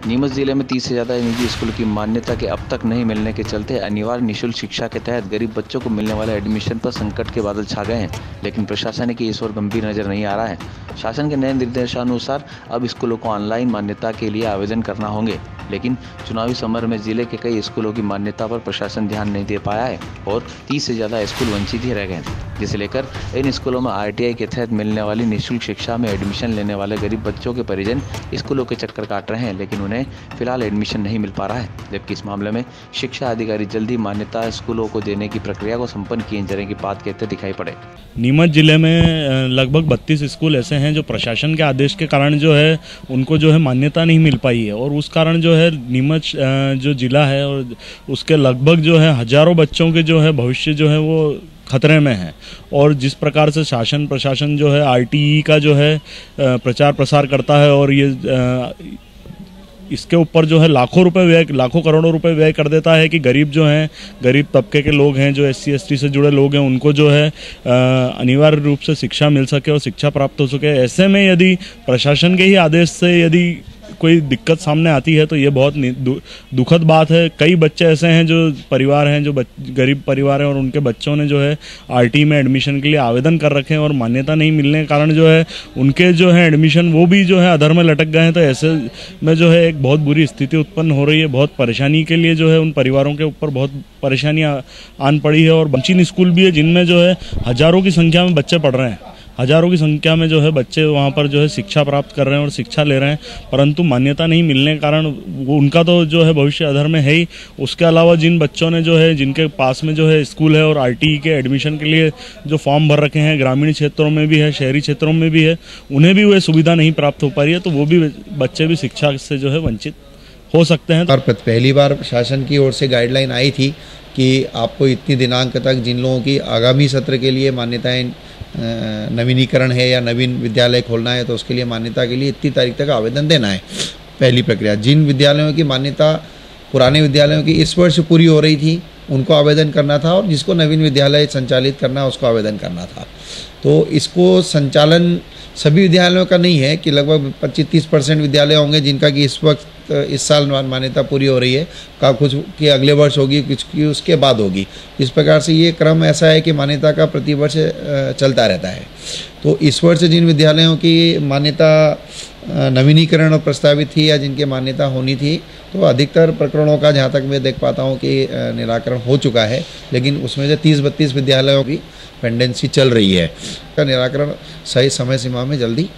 नीमच जिले में 30 से ज़्यादा निजी स्कूल की मान्यता के अब तक नहीं मिलने के चलते अनिवार्य निःशुल्क शिक्षा के तहत गरीब बच्चों को मिलने वाले एडमिशन पर संकट के बादल छा गए हैं, लेकिन प्रशासन की इस ओर गंभीर नज़र नहीं आ रहा है। शासन के नए निर्देशानुसार अब स्कूलों को ऑनलाइन मान्यता के लिए आवेदन करना होंगे, लेकिन चुनावी समर में जिले के कई स्कूलों की मान्यता पर प्रशासन ध्यान नहीं दे पाया है और 30 से ज़्यादा स्कूल वंचित ही रह गए हैं, जिसे लेकर इन स्कूलों में RTI के तहत मिलने वाली निःशुल्क शिक्षा में एडमिशन लेने वाले गरीब बच्चों के परिजन स्कूलों के चक्कर काट रहे हैं, लेकिन उन्हें फिलहाल एडमिशन नहीं मिल पा रहा है। जबकि इस मामले में शिक्षा अधिकारी जल्दी मान्यता स्कूलों को देने की प्रक्रिया को संपन्न किए जाने की बात कहते दिखाई पड़े। नीमच जिले में लगभग 32 स्कूल ऐसे हैं जो प्रशासन के आदेश के कारण जो है उनको जो है मान्यता नहीं मिल पाई है और उस कारण जो है नीमच जो जिला है और उसके लगभग जो है हजारों बच्चों के जो है भविष्य जो है वो खतरे में है। और जिस प्रकार से शासन प्रशासन जो है RTE का जो है प्रचार प्रसार करता है और ये इसके ऊपर जो है लाखों करोड़ों रुपए व्यय कर देता है कि गरीब जो हैं, गरीब तबके के लोग हैं, जो SC ST से जुड़े लोग हैं, उनको जो है अनिवार्य रूप से शिक्षा मिल सके और शिक्षा प्राप्त हो सके। ऐसे में यदि प्रशासन के ही आदेश से यदि कोई दिक्कत सामने आती है तो ये बहुत दुखद बात है। कई बच्चे ऐसे हैं जो परिवार हैं, जो गरीब परिवार हैं और उनके बच्चों ने जो है RTE में एडमिशन के लिए आवेदन कर रखे हैं और मान्यता नहीं मिलने के कारण जो है उनके जो है एडमिशन वो भी जो है अधर में लटक गए हैं। तो ऐसे में जो है एक बहुत बुरी स्थिति उत्पन्न हो रही है। बहुत परेशानी के लिए जो है उन परिवारों के ऊपर बहुत परेशानियाँ आन पड़ी है और वंचित स्कूल भी है जिनमें जो है हजारों की संख्या में बच्चे पढ़ रहे हैं। हजारों की संख्या में जो है बच्चे वहाँ पर जो है शिक्षा प्राप्त कर रहे हैं और शिक्षा ले रहे हैं, परंतु मान्यता नहीं मिलने के कारण वो उनका तो जो है भविष्य अधर में है ही। उसके अलावा जिन बच्चों ने जो है जिनके पास में जो है स्कूल है और RTE के एडमिशन के लिए जो फॉर्म भर रखे हैं, ग्रामीण क्षेत्रों में भी है, शहरी क्षेत्रों में भी है, उन्हें भी वह सुविधा नहीं प्राप्त हो पा रही है, तो वो भी बच्चे भी शिक्षा से जो है वंचित हो सकते हैं। और पहली बार प्रशासन की ओर से गाइडलाइन आई थी कि आपको इतनी दिनांक तक जिन लोगों की आगामी सत्र के लिए मान्यताएं नवीनीकरण है या नवीन विद्यालय खोलना है तो उसके लिए मान्यता के लिए इतनी तारीख तक आवेदन देना है। पहली प्रक्रिया जिन विद्यालयों की मान्यता पुराने विद्यालयों की इस वर्ष पूरी हो रही थी उनको आवेदन करना था और जिसको नवीन विद्यालय संचालित करना है उसको आवेदन करना था। तो इसको संचालन सभी विद्यालयों का नहीं है कि लगभग 25-30% विद्यालय होंगे जिनका कि इस वक्त इस साल मान्यता पूरी हो रही है, का कुछ की अगले वर्ष होगी, कुछ की उसके बाद होगी। इस प्रकार से ये क्रम ऐसा है कि मान्यता का प्रतिवर्ष चलता रहता है। तो इस वर्ष जिन विद्यालयों की मान्यता नवीनीकरण और प्रस्तावित थी या जिनकी मान्यता होनी थी तो अधिकतर प्रकरणों का जहाँ तक मैं देख पाता हूँ कि निराकरण हो चुका है, लेकिन उसमें से 30-32 विद्यालयों की पेंडेंसी चल रही है। का निराकरण सही समय सीमा में जल्दी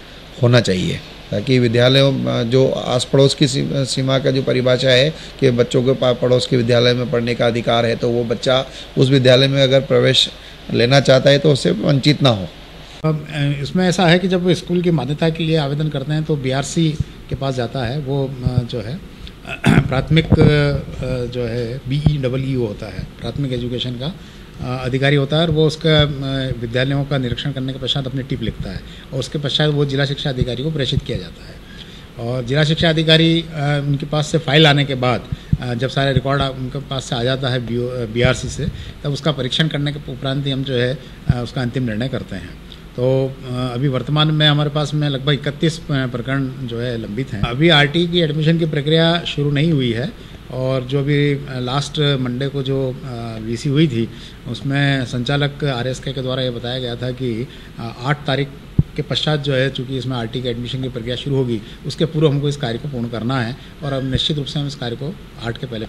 होना चाहिए ताकि विद्यालयों जो आस पड़ोस की सीमा का जो परिभाषा है कि बच्चों के पड़ोस के विद्यालय में पढ़ने का अधिकार है, तो वो बच्चा उस विद्यालय में अगर प्रवेश लेना चाहता है तो उससे वंचित ना हो। अब इसमें ऐसा है कि जब स्कूल की मान्यता के लिए आवेदन करते हैं तो BRC के पास जाता है, वो जो है प्राथमिक जो है BEEE होता है, प्राथमिक एजुकेशन का अधिकारी होता है और वो उसका विद्यालयों का निरीक्षण करने के पश्चात अपनी टिप लिखता है और उसके पश्चात वो जिला शिक्षा अधिकारी को प्रेषित किया जाता है। और जिला शिक्षा अधिकारी उनके पास से फाइल आने के बाद जब सारे रिकॉर्ड उनके पास से आ जाता है BRC से, तब उसका परीक्षण करने के उपरांत ही हम जो है उसका अंतिम निर्णय करते हैं। तो अभी वर्तमान में हमारे पास में लगभग 31 प्रकरण जो है लंबित हैं। अभी RTE की एडमिशन की प्रक्रिया शुरू नहीं हुई है और जो भी लास्ट मंडे को जो VC हुई थी उसमें संचालक RSK के द्वारा ये बताया गया था कि 8 तारीख के पश्चात जो है, चूँकि इसमें RTE के एडमिशन की प्रक्रिया शुरू होगी, उसके पूर्व हमको इस कार्य को पूर्ण करना है और अब निश्चित रूप से हम इस कार्य को 8 के पहले